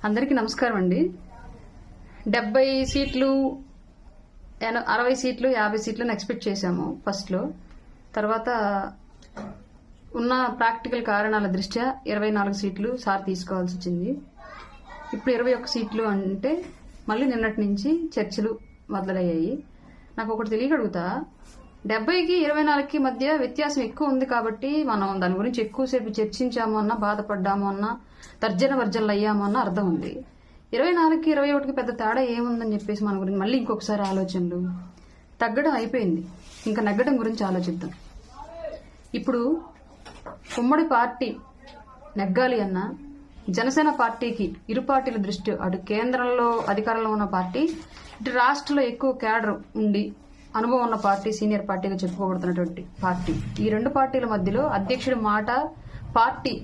అందరికీ నమస్కారం అండి. 70 సీట్లు 60 సీట్లు 50 సీట్లను ఎక్స్పెక్ట్ చేశాము ఫస్ట్ లో. తర్వాత ఉన్న ప్రాక్టికల్ కారణాల దృష్ట్యా 24 సీట్లు సార్ తీసుకోవాల్సి వచ్చింది. ఇప్పుడు 21 సీట్లు అంటే మళ్ళీ నిన్నటి నుంచి చర్చలు మొదలయ్యాయి. నాకు ఒకటి తెలియగలుగుతా, 70కి 24కి మధ్య వ్యత్యాసం ఎక్కువ ఉంది కాబట్టి మనం దాని గురించి ఎక్కువసేపు చర్చించాము అన్నా, బాధపడ్డాము అన్నా, తర్జన వర్జనలు అయ్యాము అన్న అర్థం ఉంది. 24కి 21కి పెద్ద తేడా ఏముందని చెప్పేసి మన గురించి మళ్ళీ ఇంకొకసారి ఆలోచనలు. తగ్గడం అయిపోయింది, ఇంకా నెగ్గడం గురించి ఆలోచిద్దాం. ఇప్పుడు ఉమ్మడి పార్టీ నెగ్గాలి అన్నా, జనసేన పార్టీకి ఇరు పార్టీల దృష్టి, అటు కేంద్రంలో అధికారంలో ఉన్న పార్టీ, ఇటు రాష్ట్రంలో ఎక్కువ క్యాడర్ ఉండి అనుభవం ఉన్న పార్టీ, సీనియర్ పార్టీగా చెప్పుకోబడుతున్నటువంటి పార్టీ, ఈ రెండు పార్టీల మధ్యలో అధ్యక్షుడి మాట, పార్టీ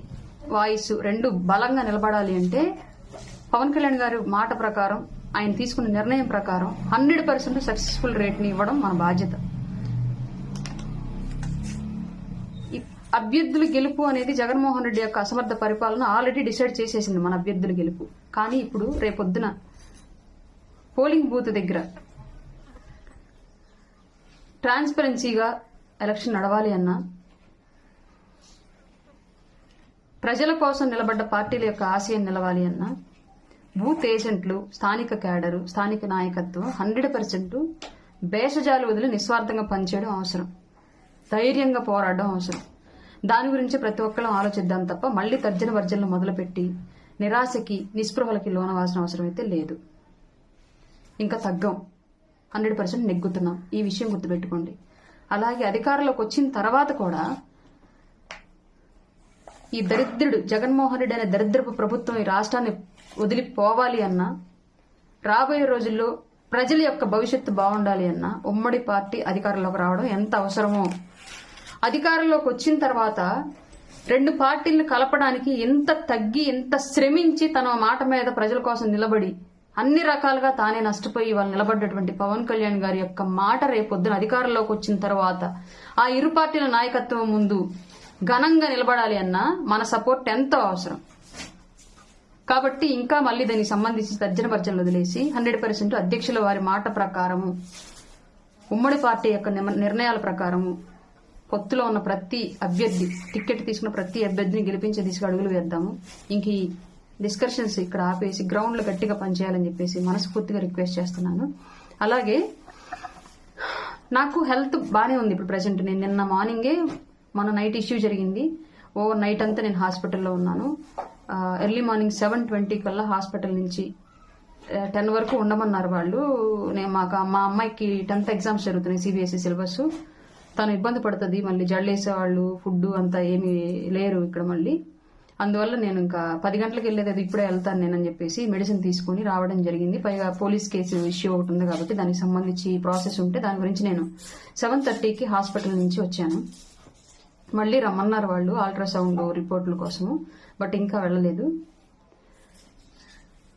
వాయిస్ రెండు బలంగా నిలబడాలి అంటే పవన్ కళ్యాణ్ గారి మాట ప్రకారం, ఆయన తీసుకున్న నిర్ణయం ప్రకారం 100% సక్సెస్ఫుల్ రేట్ ని ఇవ్వడం మన బాధ్యత. అభ్యర్థుల గెలుపు అనేది జగన్మోహన్ రెడ్డి యొక్క అసమర్థ పరిపాలన ఆల్రెడీ డిసైడ్ చేసేసింది మన అభ్యర్థుల గెలుపు. కానీ ఇప్పుడు రేపొద్దున పోలింగ్ బూత్ దగ్గర ట్రాన్స్పరెన్సీగా ఎలక్షన్ నడవాలి అన్నా, ప్రజల కోసం నిలబడ్డ పార్టీల యొక్క ఆశయం నిలవాలి అన్నా, బూత్ ఏజెంట్లు, స్థానిక క్యాడరు, స్థానిక నాయకత్వం 100% భేషజాలు వదిలి నిస్వార్థంగా పనిచేయడం అవసరం. ధైర్యంగా పోరాడడం అవసరం. దాని గురించి ప్రతి ఒక్కళ్ళం ఆలోచిద్దాం తప్ప మళ్లీ తర్జన వర్జనలు మొదలుపెట్టి నిరాశకి, నిస్పృహలకి లోనవాల్సిన అవసరం అయితే లేదు. ఇంకా తగ్గం, 100% నెగ్గుతున్నాం. ఈ విషయం గుర్తుపెట్టుకోండి. అలాగే అధికారంలోకి వచ్చిన తర్వాత కూడా ఈ దరిద్రుడు జగన్మోహన్ రెడ్డి అనే దరిద్రపు ప్రభుత్వం ఈ రాష్ట్రాన్ని వదిలిపోవాలి అన్నా, రాబోయే రోజుల్లో ప్రజల యొక్క భవిష్యత్తు బాగుండాలి అన్నా, ఉమ్మడి పార్టీ అధికారంలోకి రావడం ఎంత అవసరమో, అధికారంలోకి వచ్చిన తర్వాత రెండు పార్టీలను కలపడానికి ఎంత తగ్గి, ఎంత శ్రమించి తన మాట మీద ప్రజల కోసం నిలబడి అన్ని రకాలుగా తానే నష్టపోయి వాళ్ళు నిలబడ్డటువంటి పవన్ కళ్యాణ్ గారి యొక్క మాట రేపొద్దున అధికారంలోకి వచ్చిన తర్వాత ఆ ఇరు పార్టీల నాయకత్వం ముందు ఘనంగా నిలబడాలి అన్నా మన సపోర్ట్ ఎంతో అవసరం. కాబట్టి ఇంకా మళ్ళీ దానికి సంబంధించి తర్జన భర్జనలు వదిలేసి 100% అధ్యక్షుల వారి మాట ప్రకారము, ఉమ్మడి పార్టీ యొక్క నిర్ణయాల ప్రకారము, పొత్తులో ఉన్న ప్రతి అభ్యర్థి, టికెట్ తీసుకున్న ప్రతి అభ్యర్థిని గెలిపించే దిశగా అడుగులు వేద్దాము. ఇంక ఈ డిస్కషన్స్ ఇక్కడ ఆపేసి గ్రౌండ్ లో గట్టిగా పనిచేయాలని చెప్పేసి మనస్ఫూర్తిగా రిక్వెస్ట్ చేస్తున్నాను. అలాగే నాకు హెల్త్ బానే ఉంది ఇప్పుడు ప్రెసెంట్. నేను నిన్న మార్నింగే, మన నైట్ ఇష్యూ జరిగింది, ఓవర్ నైట్ అంతా నేను హాస్పిటల్లో ఉన్నాను. ఎర్లీ మార్నింగ్ 7:20 కల్లా హాస్పిటల్ నుంచి 10 వరకు ఉండమన్నారు వాళ్ళు. మా అమ్మాయికి 10th ఎగ్జామ్స్ జరుగుతున్నాయి, సిబిఎస్ఈ సిలబస్. తను ఇబ్బంది పడుతుంది, మళ్ళీ జడ్లేసే వాళ్ళు, ఫుడ్ అంతా ఏమీ లేరు ఇక్కడ మళ్ళీ. అందువల్ల నేను ఇంకా 10 గంటలకు వెళ్ళేది, ఇప్పుడే వెళ్తాను నేనని చెప్పేసి మెడిసిన్ తీసుకుని రావడం జరిగింది. పైగా పోలీస్ కేసు ఇష్యూ ఒకటి ఉంది కాబట్టి దానికి సంబంధించి ప్రాసెస్ ఉంటే దాని గురించి నేను 7:30కి హాస్పిటల్ నుంచి వచ్చాను. మళ్ళీ రమ్మన్నారు వాళ్ళు అల్ట్రాసౌండ్ రిపోర్టుల కోసము, బట్ ఇంకా వెళ్ళలేదు.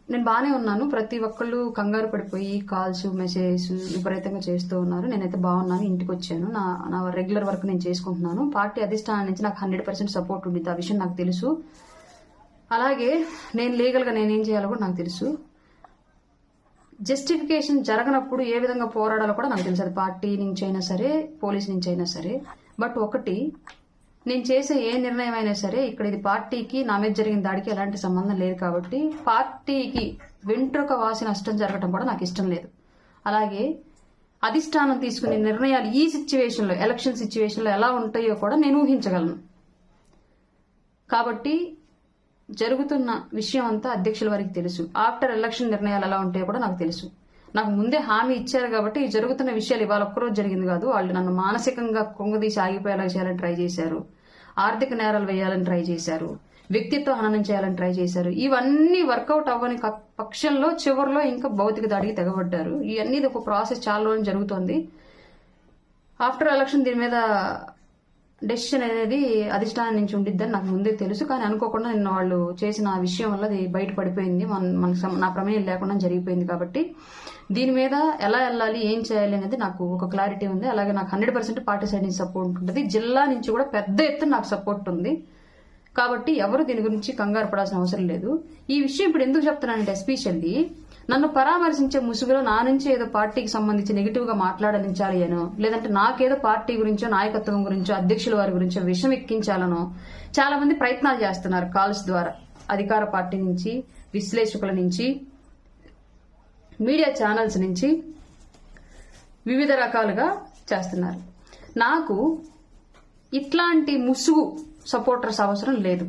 నేను బాగానే ఉన్నాను. ప్రతి ఒక్కళ్ళు కంగారు పడిపోయి కాల్స్, మెసేజెస్ విపరీతంగా చేస్తూ ఉన్నారు. నేనైతే బాగున్నాను, ఇంటికి వచ్చాను. నా రెగ్యులర్ వర్క్ నేను చేసుకుంటున్నాను. పార్టీ అధిష్టానం నుంచి నాకు 100% సపోర్ట్ ఉంది, ఆ విషయం నాకు తెలుసు. అలాగే నేను లీగల్ గా నేనేం చేయాలో కూడా నాకు తెలుసు. జస్టిఫికేషన్ జరగనప్పుడు ఏ విధంగా పోరాడాలో కూడా నాకు తెలుసు. అది పార్టీ నుంచి అయినా సరే, పోలీస్ నుంచి అయినా సరే. బట్ ఒకటి, నేను చేసే ఏ నిర్ణయం అయినా సరే ఇక్కడ ఇది పార్టీకి, నా మీద జరిగిన దాడికి ఎలాంటి సంబంధం లేదు కాబట్టి పార్టీకి వెంట్రుక వాసి నష్టం జరగడం కూడా నాకు ఇష్టం లేదు. అలాగే అధిష్టానం తీసుకునే నిర్ణయాలు ఈ సిచ్యువేషన్ లో, ఎలక్షన్ సిచ్యువేషన్ లో ఎలా ఉంటాయో కూడా నేను ఊహించగలను. కాబట్టి జరుగుతున్న విషయం అంతా అధ్యక్షుల వారికి తెలుసు. ఆఫ్టర్ ఎలక్షన్ నిర్ణయాలు ఎలా ఉంటాయో కూడా నాకు తెలుసు. నాకు ముందే హామీ ఇచ్చారు కాబట్టి ఈ జరుగుతున్న విషయాలు ఇవాళ ఒక్కరోజు జరిగింది కాదు. వాళ్ళు నన్ను మానసికంగా కొంగదీసి ఆగిపోయేలా చేయాలని ట్రై చేశారు, ఆర్థిక నేరాలు వేయాలని ట్రై చేశారు, వ్యక్తిత్వ హననం చేయాలని ట్రై చేశారు. ఇవన్నీ వర్కౌట్ అవ్వని పక్షంలో చివరిలో ఇంకా భౌతిక దాడికి తెగబడ్డారు. ఇవన్నీ ఒక ప్రాసెస్ చాలా రోజులు జరుగుతోంది. ఆఫ్టర్ ఎలక్షన్ దీని మీద డెసిషన్ అనేది అధిష్టానం నుంచి ఉండిద్దని నాకు ముందే తెలుసు. కానీ అనుకోకుండా నిన్న వాళ్ళు చేసిన విషయం వల్ల అది బయట పడిపోయింది, నా ప్రమేయం లేకుండా జరిగిపోయింది. కాబట్టి దీని మీద ఎలా వెళ్ళాలి, ఏం చేయాలి అనేది నాకు ఒక క్లారిటీ ఉంది. అలాగే నాకు 100% పార్టీ సైడ్ నుంచి సపోర్ట్ ఉంటుంది. జిల్లా నుంచి కూడా పెద్ద ఎత్తున నాకు సపోర్ట్ ఉంది. కాబట్టి ఎవరు దీని గురించి కంగారు పడాల్సిన అవసరం లేదు. ఈ విషయం ఇప్పుడు ఎందుకు చెప్తున్నానంటే ఎస్పెషల్లీ నన్ను పరామర్శించే ముసుగులో నా నుంచి ఏదో పార్టీకి సంబంధించి నెగిటివ్ గా మాట్లాడనించాలి అనో, లేదంటే నాకేదో పార్టీ గురించో నాయకత్వం గురించో అధ్యక్షుల వారి గురించో విషం ఎక్కించాలనో చాలా మంది ప్రయత్నాలు చేస్తున్నారు. కాల్స్ ద్వారా అధికార పార్టీ నుంచి, విశ్లేషకుల నుంచి, మీడియా ఛానల్స్ నుంచి వివిధ రకాలుగా చేస్తున్నారు. నాకు ఇట్లాంటి ముసుగు సపోర్టర్స్ అవసరం లేదు.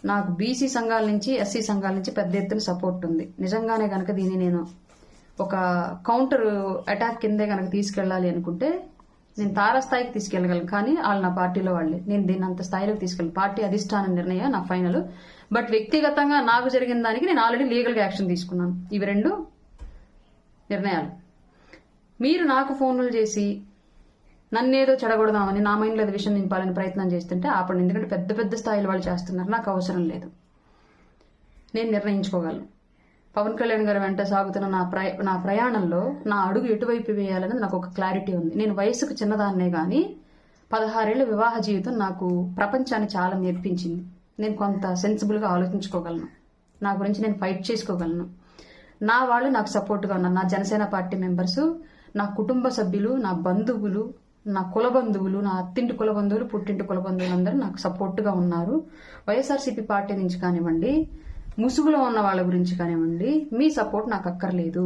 నాకు బీసీ సంఘాల నుంచి, ఎస్సీ సంఘాల నుంచి పెద్ద ఎత్తున సపోర్ట్ ఉంది. నిజంగానే గనక దీన్ని నేను ఒక కౌంటర్ అటాక్ కిందే గనక తీసుకెళ్లాలి అనుకుంటే నేను తారాస్థాయికి తీసుకెళ్లగలను. కానీ వాళ్ళు నా పార్టీలో వాళ్ళే. నేను దీన్ని అంత స్థాయిలోకి తీసుకెళ్ళి పార్టీ అధిష్టాన నిర్ణయం నా ఫైనల్. బట్ వ్యక్తిగతంగా నాకు జరిగిన దానికి నేను ఆల్రెడీ లీగల్ గా యాక్షన్ తీసుకున్నాను. ఇవి 2 నిర్ణయాలు. మీరు నాకు ఫోన్లు చేసి నన్నేదో చెడగొడదామని, నా మైండ్లో ఏదో విషయం నింపాలని ప్రయత్నం చేస్తుంటే ఆపండి. ఎందుకంటే పెద్ద పెద్ద స్థాయిలో వాళ్ళు చేస్తున్నారు. నాకు అవసరం లేదు. నేను నిర్ణయించుకోగలను. పవన్ కళ్యాణ్ గారి వెంట సాగుతున్న నా ప్రయాణంలో నా అడుగు ఎటువైపు వేయాలనేది నాకు ఒక క్లారిటీ ఉంది. నేను వయసుకు చిన్నదాన్నే గాని 16 ఏళ్ల వివాహ జీవితం నాకు ప్రపంచాన్ని చాలా నేర్పించింది. నేను కొంత సెన్సిబుల్ గా ఆలోచించుకోగలను. నా గురించి నేను ఫైట్ చేసుకోగలను. నా వాళ్ళు నాకు సపోర్ట్గా ఉన్నారు. నా జనసేన పార్టీ మెంబర్స్, నా కుటుంబ సభ్యులు, నా బంధువులు, నా కుల బంధువులు, నా అత్తింటి కుల బంధువులు, పుట్టింటి కుల బంధువులు అందరూ నాకు సపోర్ట్గా ఉన్నారు. వైఎస్ఆర్సీపీ పార్టీ నుంచి కానివ్వండి, ముసుగులో ఉన్న వాళ్ళ గురించి కానివ్వండి, మీ సపోర్ట్ నాకు అక్కర్లేదు.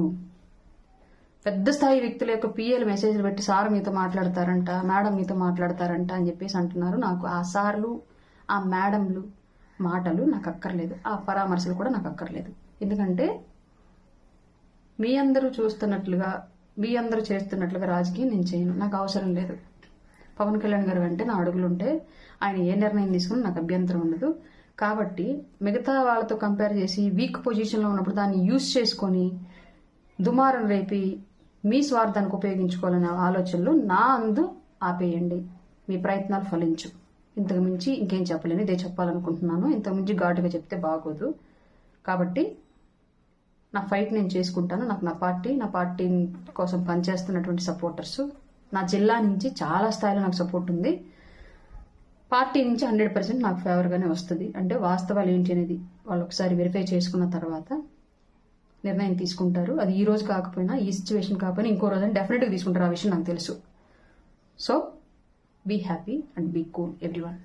పెద్ద స్థాయి వ్యక్తుల యొక్క పిఏలు మెసేజ్లు పెట్టి సార్ మీతో మాట్లాడతారంట, మేడం మీతో మాట్లాడతారంట అని చెప్పేసి అంటున్నారు. నాకు ఆ సార్లు, ఆ మేడంలు మాటలు నాకు అక్కర్లేదు. ఆ పరామర్శలు కూడా నాకు అక్కర్లేదు. ఎందుకంటే మీ అందరూ చూస్తున్నట్లుగా, మీ అందరూ చేస్తున్నట్లుగా రాజకీయం నేను చేయను. నాకు అవసరం లేదు. పవన్ కళ్యాణ్ గారు వెంటే నా అడుగులుంటే ఆయన ఏ నిర్ణయం తీసుకుని నాకు అభ్యంతరం ఉండదు. కాబట్టి మిగతా వాళ్ళతో కంపేర్ చేసి వీక్ పొజిషన్లో ఉన్నప్పుడు దాన్ని యూజ్ చేసుకొని దుమారం రేపి మీ స్వార్థానికి ఉపయోగించుకోవాలనే ఆలోచనలు నా అందు ఆపేయండి. మీ ప్రయత్నాలు ఫలించు. ఇంతకు మించి ఇంకేం చెప్పలేను. ఇదే చెప్పాలనుకుంటున్నాను. ఇంతకు మించి ఘాటుగా చెప్తే బాగోదు. కాబట్టి నా ఫైట్ నేను చేసుకుంటాను. నాకు నా పార్టీ కోసం పనిచేస్తున్నటువంటి సపోర్టర్స్, నా జిల్లా నుంచి చాలా స్థాయిలో నాకు సపోర్ట్ ఉంది. పార్టీ నుంచి 100% నాకు ఫేవర్గానే వస్తుంది. అంటే వాస్తవాలు ఏంటి అనేది వాళ్ళు ఒకసారి వెరిఫై చేసుకున్న తర్వాత నిర్ణయం తీసుకుంటారు. అది ఈ రోజు కాకపోయినా, ఈ సిచ్యువేషన్ కాకపోయినా ఇంకో రోజు డెఫినెట్గా తీసుకుంటారు. ఆ విషయం నాకు తెలుసు. So be happy and be cool everyone.